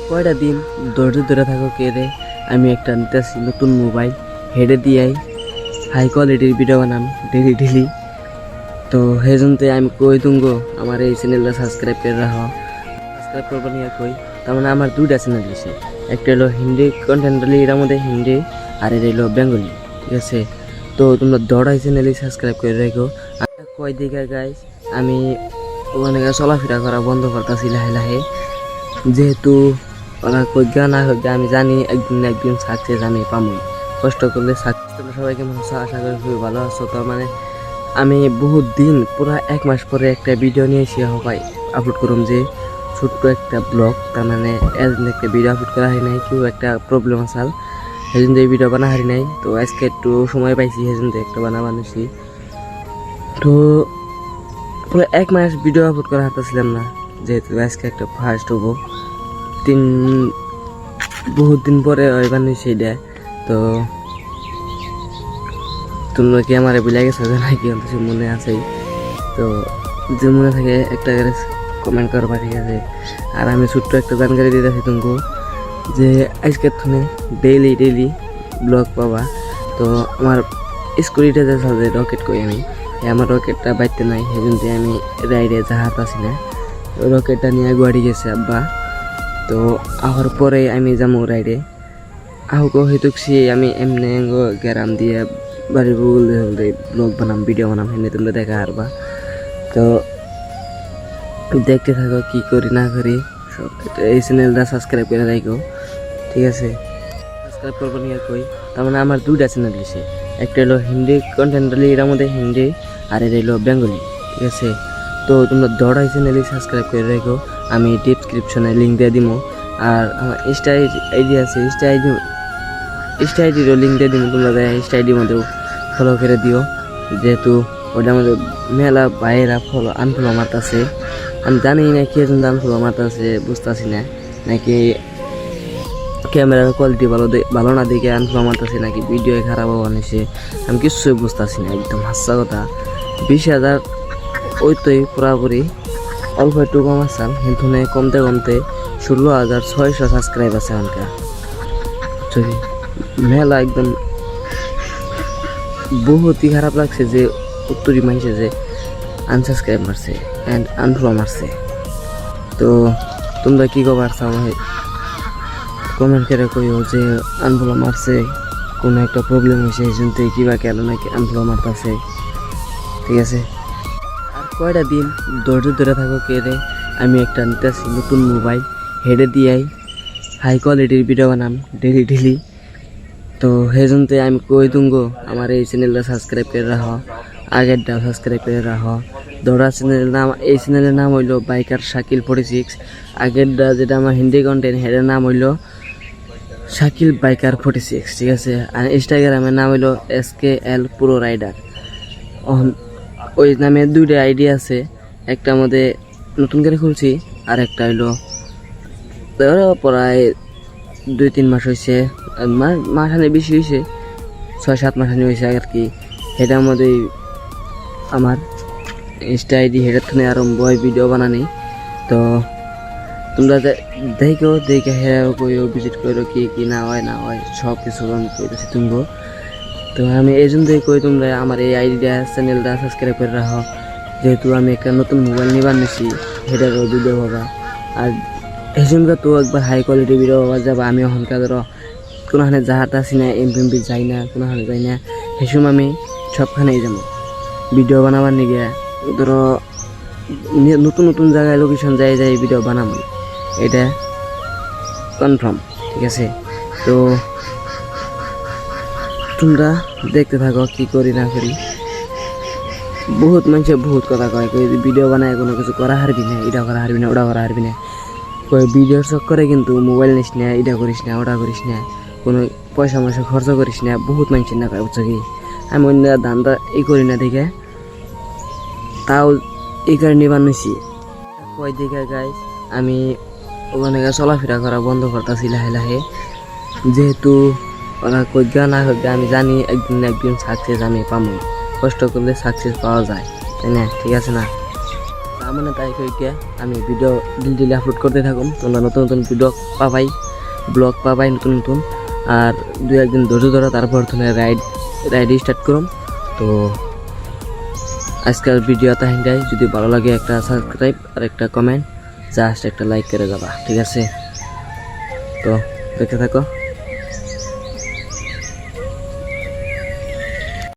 কয়টা দিন ধৈর্য ধরে থাকো কে রে। আমি একটা নিতেছি নতুন মোবাইল, হেডে দিয়াই হাই কোয়ালিটির ভিডিও বানাম ডেলি। তো সেজন্যে আমি কই দুঙ্গো আমার এই চ্যানেলটা সাবস্ক্রাইব করে রাখো। সাবস্ক্রাইব করবো নিয়ে কই, তার মানে আমার দুইটা চ্যানেল দিয়েছে। একটা হলো হিন্দি কন্টেন্ট, এটার মধ্যে হিন্দি, আর এটা হলো বেঙ্গলি, ঠিক আছে। তো তোমরা দৌড়াই চ্যানেলই সাবস্ক্রাইব করে রেখো। কয় দিকে গাইস আমি ওখানে চলাফেরা করা বন্ধ করতেছি লাহে লাহে, যেহেতু ওরা কইগা না হইগা আমি জানি একদিন না একদিন সাকসেস আমি পামই। কষ্ট করলে সাকসেস। তোমরা সবাই কেমন আছো? আশা করি খুবই ভালো আছো। তার মানে আমি বহুত দিন পুরা 1 মাস পরে একটা ভিডিও নিয়ে এসে সবাই আপলোড করুম, যে ছোট্ট একটা ব্লগ। তার মানে একটা ভিডিও আপলোড করা হয় নাই, কেউ একটা প্রবলেম আসাল সেই জন্য এই ভিডিও বানা হারি নাই। তো আজকে একটু সময় পাইছি সেই জন্য একটা বানাইছি। তো পুরো 1 মাস ভিডিও আপলোড করা হারতেছিলাম না, যেহেতু আজকে একটা ফার্স্ট হবো। বহুত দিন পরে বানিয়েছি এটা। তো তোমরা কি আমার বিলাই গেছো নাকি কিছু মনে আছে? তো যে মনে থাকে একটা কমেন্ট করবা, ঠিক আছে। আর আমি ছোট্ট একটা জানকারি দিতেছি তোমাকে, যে আজকের থনে ডেইলি ব্লগ পাবা। তো আমার স্কুটিটা যে রকেট কই আমি, আমার রকেটটা বাইতে নাই, সেই জন্য আমি রাইডে যাহার পাচ্ছি না। রকেটটা নিয়ে গুয়াড়ি গেছে আব্বা। তো আসার পরে আমি যাবো রাইডে। আহুকো হইতুকছি আমি এমনি গ্যারাম দিয়ে বাড়ি বলতে ব্লগ বানাম, ভিডিও বানাম, এমনি তোমরা দেখা হারবা। তো দেখতে থাকো কি করি না করি সব। এই চ্যানেলটা সাবস্ক্রাইব করে রাখো, ঠিক আছে। সাবস্ক্রাইব করবো নিয়ে কই, তার মানে আমার দুইটা চ্যানেল দিয়েছে। একটা হলো হিন্দি কন্টেন্ট, এটার মধ্যে হিন্দি, আর এটা হলো বেঙ্গলি, ঠিক আছে। তো তোমরা দৌড়াই চ্যানেলই সাবস্ক্রাইব করে রাখো। আমি ডিসক্রিপশনে লিঙ্ক দিয়ে দিব। আর আমার ইনস্টা আইডি আছে, ইনস্টা আইডিরও লিঙ্ক দিয়ে দিব। তোমরা ইনস্টা আইডির মধ্যেও ফলো করে দিও, যেহেতু ওটার মধ্যে মেলা বাইরা আনফলো মারতেছে। আমি জানি না কি জন্য আনফলো মারতেছে, বুঝতেছি না। নাকি ক্যামেরার কোয়ালিটি ভালো না দেখে আনফলো মারতেছে, নাকি ভিডিও খারাপ বানিয়েছে, আমি কিছুই বুঝতেছি না। একদম হাস্যা কথা। 20,000 ওই তোই পুরাপুরি অল্প একটু কম আসলাম, কিন্তু কমতে 16,600 সাবস্ক্রাইব আছে এখনকার। মেলা একদম বহুতই খারাপ লাগছে যে উত্তরই মানছে যে আনসাবস্ক্রাইব মারছে অ্যান্ড আনফলো মারছে। তো তোমরা কি কবার চাও কমেন্ট করে কইও যে আনফলো মারছে, কোনো একটা প্রবলেম হয়েছে এই জন্য কিবা কেন নাকি আনফলো মারতেছে, ঠিক আছে। আর কয়টা দিন ধৈর্য ধরে থাকো কে রে। আমি একটা নিতেছি নতুন মোবাইল, হেডে দিয়াই হাই কোয়ালিটির ভিডিও বানাম ডেলি। তো সেই জন্য আমি কই দুঙ্গো আমার এই চ্যানেলটা সাবস্ক্রাইব করে রাখো, আগেরটা সাবস্ক্রাইব করে রাখো। দৌড়া চ্যানেলের নাম, এই চ্যানেলের নাম হইলো বাইকার শাকিল 46। আগেরটা যেটা আমার হিন্দি কন্টেন্ট, হেডের নাম হইলো শাকিল বাইকার 46, ঠিক আছে। আর ইনস্টাগ্রামের নাম হইলো SKL প্রো রাইডার। ওই নামে দুইটা আইডি আছে, একটা মধ্যে নতুন করে খুলছি, আর একটা হইলো প্রায় 2-3 মাস হয়েছে, মাসখানে বেশি হয়েছে, 6-7 মাসখানে হয়েছে আর কি। সেটার মধ্যেই আমার ইনস্টা আইডি, হেডের থেকে আরম্ভ হয় ভিডিও বানানি। তো তোমরা দেখে হেরাও কইও, ভিজিট করো, কি না হয় সব কিছু আমি কইতেছি তুমগো। তো আমি এই জন্যই কই তোমরা আমার এই আইডিটা চ্যানেলটা সাবস্ক্রাইব করে রাখো, যেহেতু আমি একটা নতুন মোবাইল নিবার নিছি, হেডারও ভিডিও পাবা। আর হেসুমকা তো একবার হাই কোয়ালিটি ভিডিও পাওয়া যাবে। আমি ওখানকার ধরো কোনোখানে যাহাটা আসি না, এমপি যাই না, কোনোখানে যাই না, হেসুম আমি সবখানেই যাবো ভিডিও বানাবার নিগে। ধরো নতুন জায়গায় লোকেশন যাই ভিডিও বানাবো, এটা কনফার্ম, ঠিক আছে। তো তোমরা দেখতে থাকো কি করি না করি। বহুত মানুষে বহুত কথা কয়, ভিডিও বানায় কোনো কিছু করা হারবি না, এটা করা হারবি না, ওটা করা হারবি না। ভিডিওর চক্করে কিন্তু মোবাইল নিস না, এটা করিস না, ওটা করিস না, কোনো পয়সা খরচ করিস না, বহুত মানুষের না কয়, বুঝছো কি। আমি অন্য দান্দা করি না দেখে, তাও এই কারণে বানিয়েছি। কয় দিকে গাইস আমি ওখানে চলাফেরা করা বন্ধ করতেছি লাহে লাহে, যেহেতু ওরা কইগা না হইগা আমি জানি একদিন না একদিন সাকসেস আমি পামই। কষ্ট করলে সাকসেস পাওয়া যায়, তাই না? ঠিক আছে না? মানে তাই কইকে আমি ভিডিও ডেলি আপলোড করতে থাকুম, তোমরা নতুন নতুন ভিডিও পাবাই, ব্লগ পাবাই নতুন নতুন। আর দু একদিন ধৈর্য ধরো, তারপর তুমি রাইড স্টার্ট করুম। তো আজকের ভিডিও তাহিনটাই, যদি ভালো লাগে একটা সাবস্ক্রাইব আর একটা কমেন্ট, জাস্ট একটা লাইক করে যাবা, ঠিক আছে? তো দেখতে থাকো।